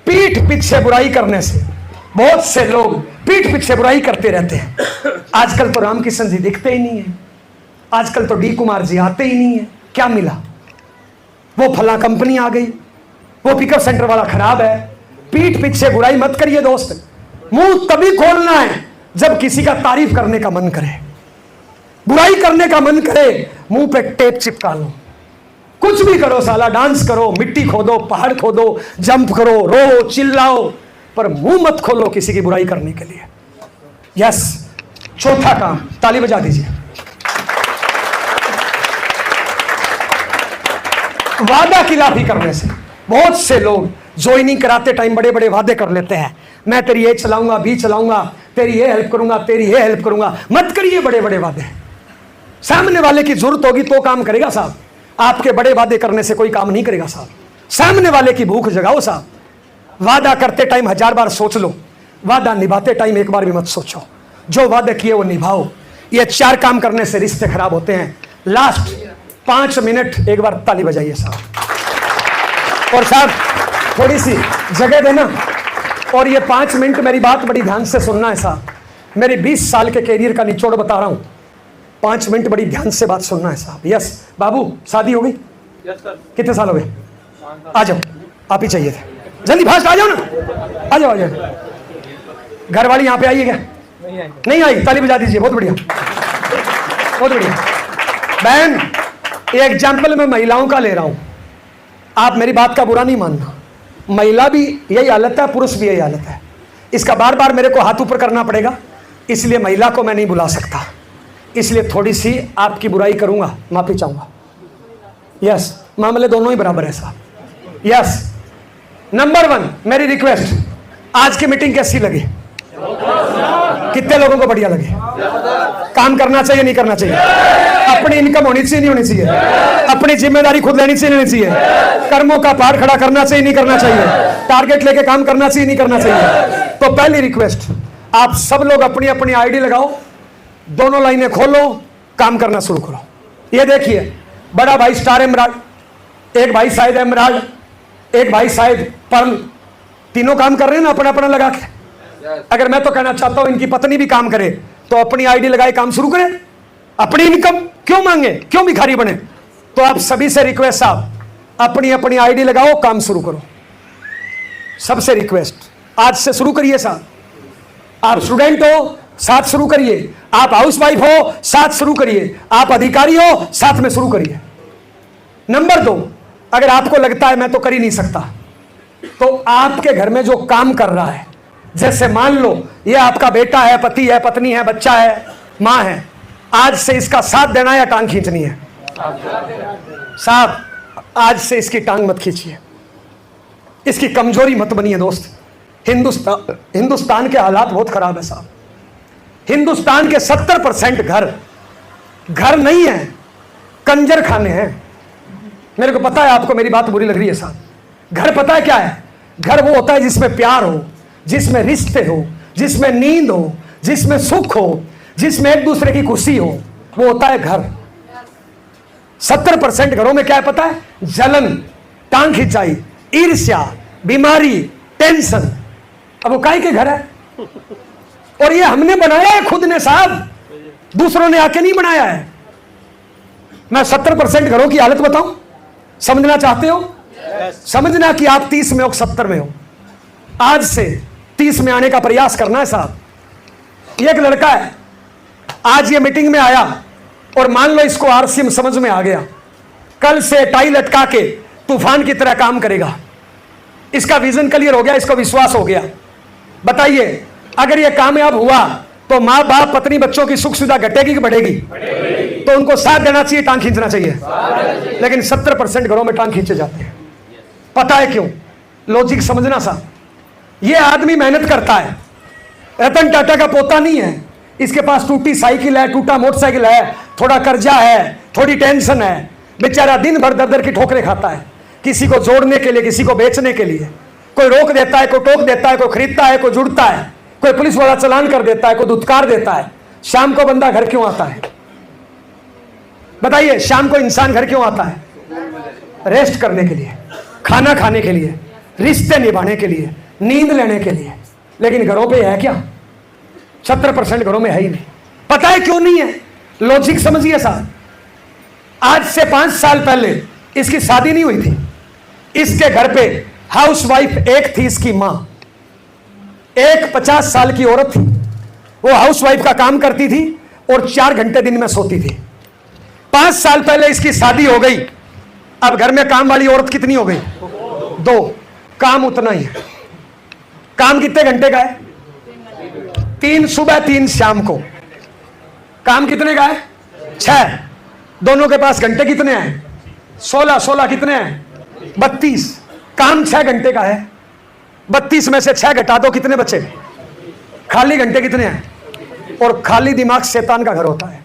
पीठ पीछे बुराई करने से बहुत से लोग पीठ पीछे बुराई करते रहते हैं। आजकल तो रामकिशन जी दिखते ही नहीं है, आजकल तो डी कुमार जी आते ही नहीं है। क्या मिला? वो फला कंपनी आ गई, वो पिकअप सेंटर वाला खराब है। पीठ पीछे बुराई मत करिए दोस्त। मुंह तभी खोलना है जब किसी का तारीफ करने का मन करे, बुराई करने का मन करे, मुंह पे टेप चिपका लो। कुछ भी करो साला, डांस करो, मिट्टी खोदो, पहाड़ खोदो, जंप करो, रो, चिल्लाओ, पर मुंह मत खोलो किसी की बुराई करने के लिए। यस, चौथा काम, ताली बजा दीजिए। वादा खिलाफी करने से बहुत से लोग ज्वाइनिंग कराते टाइम बड़े बड़े वादे कर लेते हैं। मैं तेरी ए चलाऊंगा, बी चलाऊंगा, तेरी ये हेल्प करूंगा, तेरी ये हेल्प करूंगा। मत करिए बड़े बड़े वादे। सामने वाले की जरूरत होगी तो काम करेगा साहब। आपके बड़े वादे करने से कोई काम नहीं करेगा साहब। सामने वाले की भूख जगाओ साहब। वादा करते टाइम 1000 बार सोच लो, वादा निभाते टाइम एक बार भी मत सोचो। जो वादे किए वो निभाओ। ये 4 काम करने से रिश्ते खराब होते हैं। लास्ट 5 मिनट एक बार ताली बजाइए साहब। और साहब थोड़ी सी जगह देना, और ये 5 मिनट मेरी बात बड़ी ध्यान से सुनना है साहब। मेरे 20 साल के कैरियर का निचोड़ बता रहा हूं। 5 मिनट बड़ी ध्यान से बात सुनना है साहब। यस बाबू, शादी हो गई? Yes sir. कितने साल हो गए? आ जाओ, आप ही चाहिए थे। जल्दी फास्ट आ जाओ ना, आ जाओ आ जाओ। घर वाली यहाँ पे आई है क्या? नहीं आई? ताली बजा दीजिए। बहुत बढ़िया, बहुत बढ़िया। बहन, ये एग्जाम्पल मैं महिलाओं का ले रहा हूं, आप मेरी बात का बुरा नहीं मानना। महिला भी यही हालत है, पुरुष भी यही हालत है। इसका बार बार मेरे को हाथ ऊपर करना पड़ेगा, इसलिए महिला को मैं नहीं बुला सकता, इसलिए थोड़ी सी आपकी बुराई करूंगा, माफी चाहूंगा। यस, मामले दोनों ही बराबर है साहब। यस, नंबर 1 मेरी रिक्वेस्ट, आज की मीटिंग कैसी लगी? कितने लोगों को बढ़िया लगी? काम करना चाहिए नहीं करना चाहिए? अपनी इनकम होनी चाहिए नहीं होनी चाहिए? अपनी जिम्मेदारी खुद लेनी चाहिए नहीं चाहिए? कर्मों का पहाड़ खड़ा करना चाहिए नहीं करना चाहिए? टारगेट लेके काम करना चाहिए नहीं करना चाहिए? तो पहली रिक्वेस्ट, आप सब लोग अपनी अपनी आईडी लगाओ, दोनों लाइनें खोलो, काम करना शुरू करो। ये देखिए, बड़ा भाई स्टार एमराल्ड, एक भाई शायद एमराल्ड, एक भाई शायद पर्ल, तीनों काम कर रहे हैं ना अपना अपना लगा के। अगर मैं तो कहना चाहता हूं इनकी पत्नी भी काम करे तो अपनी आईडी लगाए काम शुरू करे। अपनी इनकम क्यों मांगे, क्यों भिखारी बने? तो आप सभी से रिक्वेस्ट साहब, अपनी अपनी आईडी लगाओ, काम शुरू करो। सबसे रिक्वेस्ट, आज से शुरू करिए साहब। आप स्टूडेंट हो, साथ शुरू करिए। आप हाउसवाइफ हो, साथ शुरू करिए। आप अधिकारी हो, साथ में शुरू करिए। नंबर 2, अगर आपको लगता है मैं तो कर ही नहीं सकता, तो आपके घर में जो काम कर रहा है, जैसे मान लो ये आपका बेटा है, पति है, पत्नी है, बच्चा है, मां है, आज से इसका साथ देना है या टांग खींचनी है? साहब आज से इसकी टांग मत खींचिए, इसकी कमजोरी मत बनिए दोस्त। हिंदुस्तान के हालात बहुत खराब है साहब। हिंदुस्तान के 70% घर नहीं है, कंजर खाने हैं। मेरे को पता है आपको मेरी बात बुरी लग रही है साहब। घर पता है क्या है? घर वो होता है जिसमें प्यार हो, जिसमें रिश्ते हो, जिसमें नींद हो, जिसमें सुख हो, जिसमें एक दूसरे की खुशी हो, वो होता है घर। 70% घरों में क्या है पता है? जलन, टांग खिंचाई, ईर्ष्या, बीमारी, टेंशन। अब वो काहे के घर है? और ये हमने बनाया है खुद ने साहब, दूसरों ने आके नहीं बनाया है। मैं 70% घरों की हालत बताऊं, समझना चाहते हो? समझना कि आप 30 में हो, 70 में हो। आज से 30 में आने का प्रयास करना है साहब। एक लड़का है, आज ये मीटिंग में आया और मान लो इसको आरसीएम समझ में आ गया, कल से टाई लटका के तूफान की तरह काम करेगा। इसका विजन क्लियर हो गया, इसको विश्वास हो गया। बताइए, अगर ये कामयाब हुआ तो माँ बाप, पत्नी, बच्चों की सुख सुविधा घटेगी कि बढ़ेगी? तो उनको साथ देना चाहिए, टांग खींचना चाहिए। लेकिन 70% घरों में टांग खींचे जाते हैं। पता है क्यों? लॉजिक समझना साहब। ये आदमी मेहनत करता है, रतन टाटा का पोता नहीं है, इसके पास टूटी साइकिल है, टूटा मोटरसाइकिल है, थोड़ा कर्जा है, थोड़ी टेंशन है, बेचारा दिन भर दर दर की ठोकरें खाता है, किसी को जोड़ने के लिए, किसी को बेचने के लिए। कोई रोक देता है, कोई टोक देता है, कोई खरीदता है, कोई जुड़ता है, कोई पुलिस वाला चालान कर देता है, कोई दुत्कार देता है। शाम को बंदा घर क्यों आता है? बताइए, शाम को इंसान घर क्यों आता है? रेस्ट करने के लिए, खाना खाने के लिए, रिश्ते निभाने के लिए, नींद लेने के लिए। लेकिन घरों पे है क्या? 70% घरों में है ही नहीं। पता है क्यों नहीं है? लॉजिक समझिए साहब। आज से 5 साल पहले इसकी शादी नहीं हुई थी। इसके घर पे हाउसवाइफ एक थी, इसकी मां। एक 50 साल की औरत थी, वो हाउसवाइफ का काम करती थी और 4 घंटे दिन में सोती थी। 5 साल पहले इसकी शादी हो गई। अब घर में काम वाली औरत कितनी हो गई? 2। काम उतना ही है। काम कितने घंटे का है? 3 सुबह 3 शाम को। काम कितने का है? 6। दोनों के पास घंटे कितने हैं? 16 कितने हैं? 32। काम 6 घंटे का है। 32 में से 6 घटा दो, कितने बचे? खाली घंटे कितने हैं? और खाली दिमाग शैतान का घर होता है।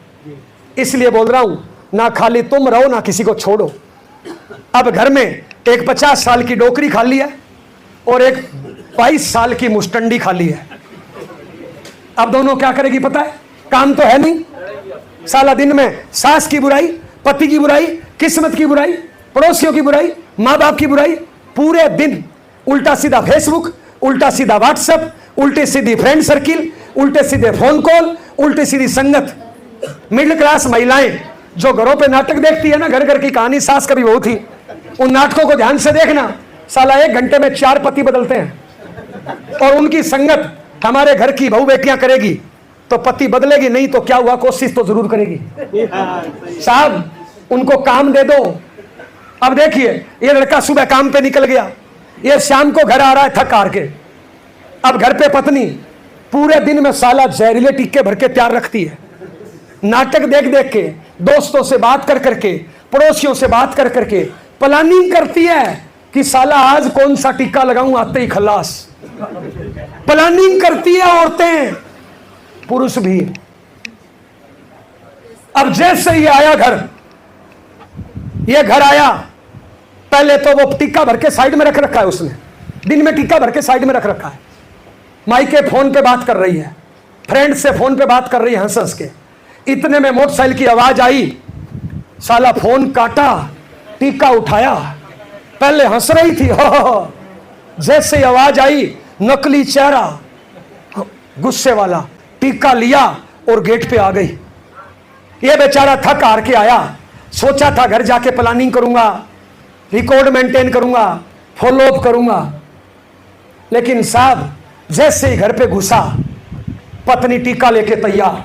इसलिए बोल रहा हूं, ना खाली तुम रहो, ना किसी को छोड़ो। अब घर में एक 50 साल की डोकरी खाली है और एक 22 साल की मुस्टंडी खाली है। अब दोनों क्या करेगी पता है? काम तो है नहीं। साला दिन में सास की बुराई, पति की बुराई, किस्मत की बुराई, पड़ोसियों की बुराई, माँ बाप की बुराई, पूरे दिन उल्टा सीधा फेसबुक, उल्टा सीधा व्हाट्सएप, उल्टे सीधी फ्रेंड सर्किल, उल्टे सीधे फोन कॉल, उल्टे सीधी संगत। मिडिल क्लास महिलाएं जो घरों पे नाटक देखती है ना, घर घर की कहानी, सास कभी बहू थी, उन नाटकों को ध्यान से देखना। साला 1 घंटे में 4 पति बदलते हैं। और उनकी संगत हमारे घर की बहू बेटियां करेगी तो पति बदलेगी, नहीं तो क्या हुआ, कोशिश तो जरूर करेगी। साहब, उनको काम दे दो। अब देखिए, ये लड़का सुबह काम पे निकल गया, ये शाम को घर आ रहा है थक हार के। अब घर पे पत्नी पूरे दिन में साला जहरीले टिक्के भर के तैयार रखती है। नाटक देख देख के, दोस्तों से बात कर करके, पड़ोसियों से बात कर करके प्लानिंग करती है कि साला आज कौन सा टीका लगाऊं, आते ही खलास। प्लानिंग करती है औरतें, पुरुष भी। अब जैसे ही आया घर, ये घर आया, पहले तो वो टीका भर के साइड में रख रखा है उसने, दिन में टीका भर के साइड में रख रखा है। माई के फोन पे बात कर रही है, फ्रेंड से फोन पे बात कर रही है हंस हंस के। इतने में मोटरसाइकिल की आवाज आई, साला फोन काटा, टीका उठाया। पहले हंस रही थी, हो। जैसे आवाज आई, नकली चेहरा, गुस्से वाला, टीका लिया और गेट पे आ गई। ये बेचारा थक हार के आया, सोचा था घर जाके प्लानिंग करूंगा, रिकॉर्ड मेंटेन करूंगा, फॉलो अप करूंगा। लेकिन साहब, जैसे ही घर पे घुसा, पत्नी टीका लेके तैयार।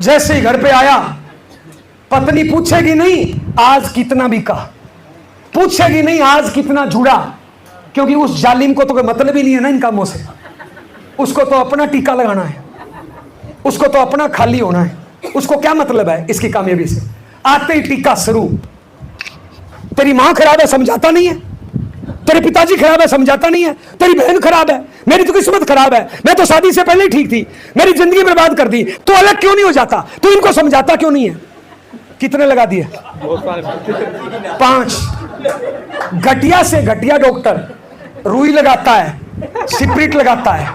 जैसे ही घर पे आया, पत्नी पूछेगी नहीं आज कितना बिका, पूछेगी नहीं आज कितना जुड़ा, क्योंकि उस जालिम को तो कोई मतलब ही नहीं है ना इन कामों से। उसको तो अपना टीका लगाना है, उसको तो अपना खाली होना है। उसको क्या मतलब है इसकी कामयाबी से? आते ही टीका शुरू। तेरी मां खराब है, समझाता नहीं है। तेरे पिताजी खराब है, समझाता नहीं है। तेरी बहन खराब है, मेरी तो किस्मत खराब है, मैं तो शादी से पहले ही ठीक थी, मेरी जिंदगी बर्बाद कर दी। तू अलग क्यों नहीं हो जाता? तू इनको समझाता क्यों नहीं है? कितने लगा दिए? 5। घटिया से घटिया डॉक्टर रुई लगाता है, सिप्रिट लगाता है।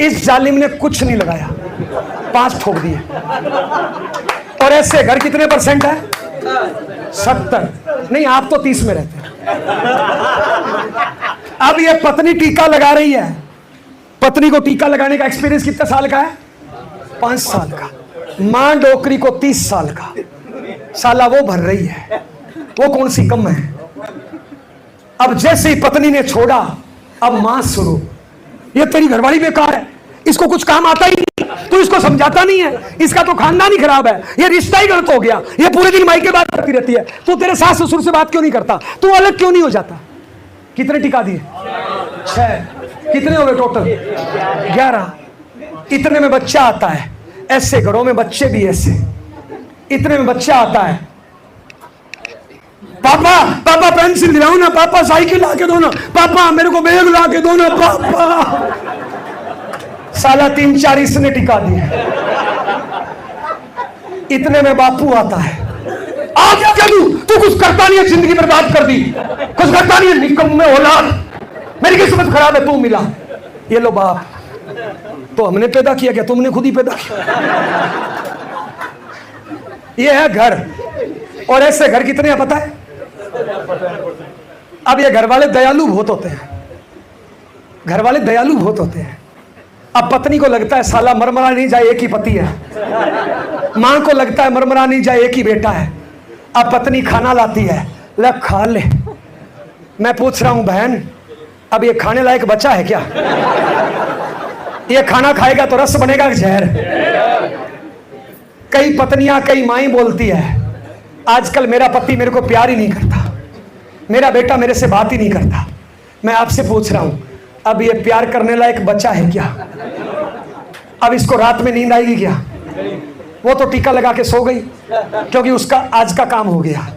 इस जालिम ने कुछ नहीं लगाया, 5 ठोक दिए। और ऐसे घर कितने % है? 70। नहीं, आप तो 30 में रहते हैं। अब ये पत्नी टीका लगा रही है। पत्नी को टीका लगाने का एक्सपीरियंस कितने साल का है? 5 साल का। मां डोकरी को 30 साल का, साला वो भर रही है, वो कौन सी कम है। अब जैसे ही पत्नी ने छोड़ा, अब मां शुरू, ये तेरी घरवाली बेकार है, इसको कुछ काम आता ही नहीं, तू इसको समझाता नहीं है, इसका तो खानदान ही खराब है, ये रिश्ता ही गलत हो गया, ये पूरे दिन माई के बात करती रहती है, तू तेरे सास ससुर से बात क्यों नहीं करता, तू अलग क्यों नहीं हो जाता। कितने टिका दिए? 6। कितने हो गए टोटल? 11। इतने में बच्चा आता है, ऐसे घरों में बच्चे भी ऐसे, इतने में बच्चा आता है, पापा पापा पेंसिल दिलाओ ना, पापा साइकिल ला के दो ना, पापा मेरे को बैग ला के दो ना, पापा। साला 3-4 इसने टिका दिए। इतने में बापू आता है, आ क्या करूं, तू कुछ करता नहीं है, जिंदगी बर्बाद कर दी, कुछ करता नहीं है, निकम्मे औलाद, मेरी किस्मत खराब है, तू मिला। ये लो बाप, तो हमने पैदा किया क्या, तुमने खुद ही पैदा किया। ये है घर। और ऐसे घर कितने हैं पता है? अब ये घर वाले दयालु बहुत होते हैं, घर वाले दयालु बहुत होते हैं। अब पत्नी को लगता है साला मरमरा नहीं जाए, एक ही पति है, मां को लगता है मरमरा नहीं जाए, एक ही बेटा है। अब पत्नी खाना लाती है, ले खा ले। मैं पूछ रहा हूं बहन, अब ये खाने लायक बच्चा है क्या? ये खाना खाएगा तो रस बनेगा जहर। कई पत्नियां, कई माई बोलती है, आजकल मेरा पति मेरे को प्यार ही नहीं करता, मेरा बेटा मेरे से बात ही नहीं करता। मैं आपसे पूछ रहा हूं, अब ये प्यार करने लायक बच्चा है क्या? अब इसको रात में नींद आएगी क्या? वो तो टीका लगा के सो गई, क्योंकि उसका आज का काम हो गया।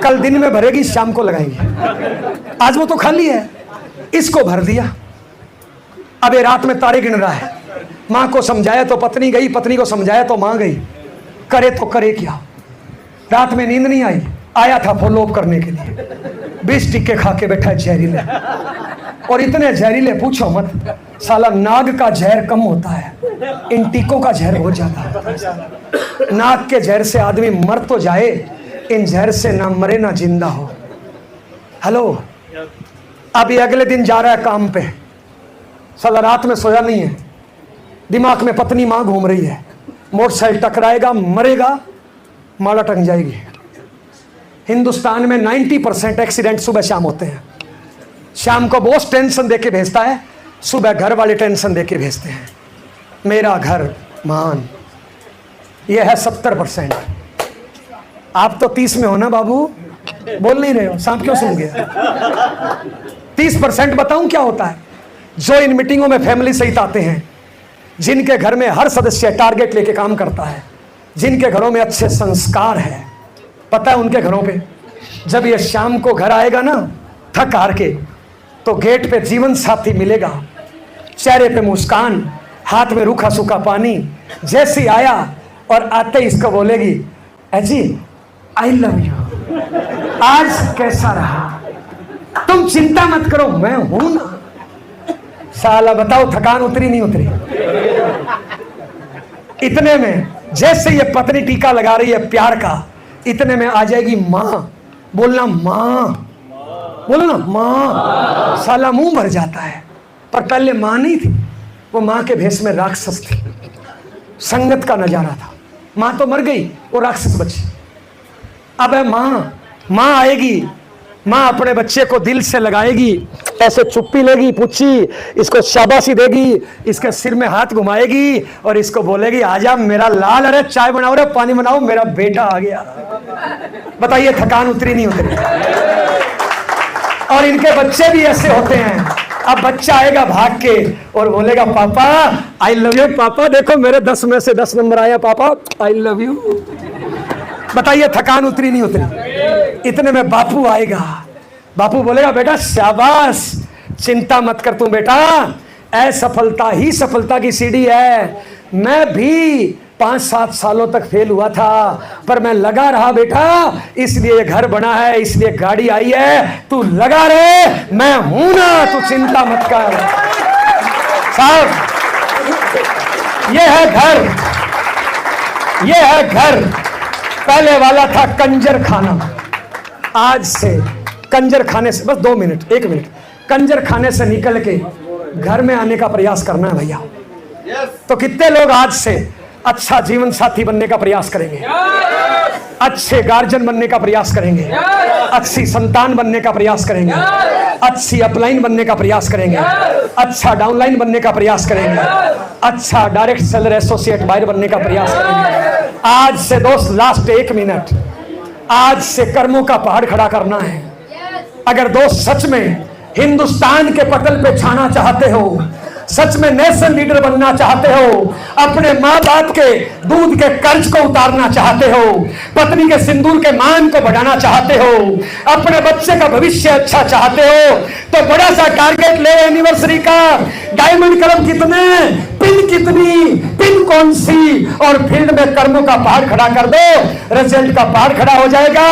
कल दिन में भरेगी, शाम को लगाएगी। आज वो तो खाली है, इसको भर दिया। अब ये रात में तारे गिन रहा है। मां को समझाया तो पत्नी गई, पत्नी को समझाया तो मां गई, करे तो करे क्या। रात में नींद नहीं आई, आया था फॉलो अप करने के लिए, 20 टिक्के खा के बैठा है जहरीले, और इतने जहरीले पूछो मत। साला नाग का जहर कम होता है, इन टीकों का जहर बहुत ज्यादा होता है। नाग के जहर से आदमी मर तो जाए, इन जहर से ना मरे ना जिंदा हो। हेलो, अब ये अगले दिन जा रहा है काम पे, साला रात में सोया नहीं है, दिमाग में पत्नी मां घूम रही है, मोटरसाइकिल टकराएगा, मरेगा, माला टंग जाएगी। हिंदुस्तान में 90% एक्सीडेंट सुबह शाम होते हैं। शाम को बॉस टेंशन देके भेजता है, सुबह घर वाले टेंशन देके भेजते हैं। मेरा घर मान, ये है 70%। आप तो 30 में हो ना बाबू, बोल नहीं रहे हो, सांप क्यों सुन गया? 30% बताऊं क्या होता है? जो इन मीटिंगों में फैमिली सहित आते हैं, जिनके घर में हर सदस्य टारगेट लेके काम करता है, जिनके घरों में अच्छे संस्कार है, पता है उनके घरों पे जब ये शाम को घर आएगा ना थक हार के, तो गेट पे जीवन साथी मिलेगा, चेहरे पे मुस्कान, हाथ में रूखा सूखा पानी। जैसे ही आया और आते ही इसको बोलेगी, अजी आई लव यू, आज कैसा रहा, तुम चिंता मत करो मैं हूं ना। साला बताओ थकान उतरी नहीं उतरी? इतने में जैसे ये पत्नी टीका लगा रही है प्यार का, इतने में आ जाएगी मां। बोलना मां, बोलो ना मां। साला मुंह भर जाता है, पर पहले मां नहीं थी, वो मां के भेष में राक्षस थी। संगत का नजारा था, मां तो मर गई, वो राक्षस बची। अब है मां, मां आएगी, मां अपने बच्चे को दिल से लगाएगी, ऐसे चुप्पी लेगी, पूछी, इसको शाबाशी देगी, इसके सिर में हाथ घुमाएगी और इसको बोलेगी, आजा मेरा लाल, अरे चाय बनाओ रे, पानी बनाओ, मेरा बेटा आ गया। बताइए थकान उतरी नहीं उतरी? और इनके बच्चे भी ऐसे होते हैं। अब बच्चा आएगा भाग के और बोलेगा, पापा आई लव यू, पापा देखो मेरे 10 में से 10 नंबर आया, पापा आई लव यू। बताइए थकान उतरी नहीं उतरी? इतने में बापू आएगा, बापू बोलेगा, बेटा शाबाश, चिंता मत कर तू बेटा, असफलता ही सफलता की सीढ़ी है। मैं भी 5-7 सालों तक फेल हुआ था, पर मैं लगा रहा बेटा, इसलिए ये घर बना है, इसलिए गाड़ी आई है, तू लगा रहे, मैं हूं ना, तू चिंता मत कर। साहब ये है घर, ये है घर। पहले वाला था कंजर खाना, आज से कंजर खाने से, बस 2 मिनट 1 मिनट, कंजर खाने से निकल के घर में आने का प्रयास करना है भैया। तो कितने लोग आज से अच्छा जीवन साथी बनने का प्रयास करेंगे, अच्छे गार्जियन बनने का प्रयास करेंगे, अच्छी संतान बनने का प्रयास करेंगे, अच्छी अपलाइन बनने का प्रयास करेंगे, अच्छा डाउनलाइन बनने का प्रयास करेंगे, अच्छा डायरेक्ट सेलर एसोसिएट बायर बनने का प्रयास करेंगे। आज से दोस्त, लास्ट 1 मिनट, आज से कर्मों का पहाड़ खड़ा करना है। अगर दोस्त सच में हिंदुस्तान के पटल पे छाना चाहते हो, सच में नेशनल लीडर बनना चाहते हो, अपने माँ बाप के दूध के कर्ज को उतारना चाहते हो, पत्नी के सिंदूर के मान को बढ़ाना चाहते हो, अपने बच्चे का भविष्य अच्छा चाहते हो, तो बड़ा सा टारगेट ले एनिवर्सरी का। डायमंड कलम कितने, पिन कितनी, पिन कौन सी, और फील्ड में कर्मों का पहाड़ खड़ा कर दो, रिजल्ट का पहाड़ खड़ा हो जाएगा।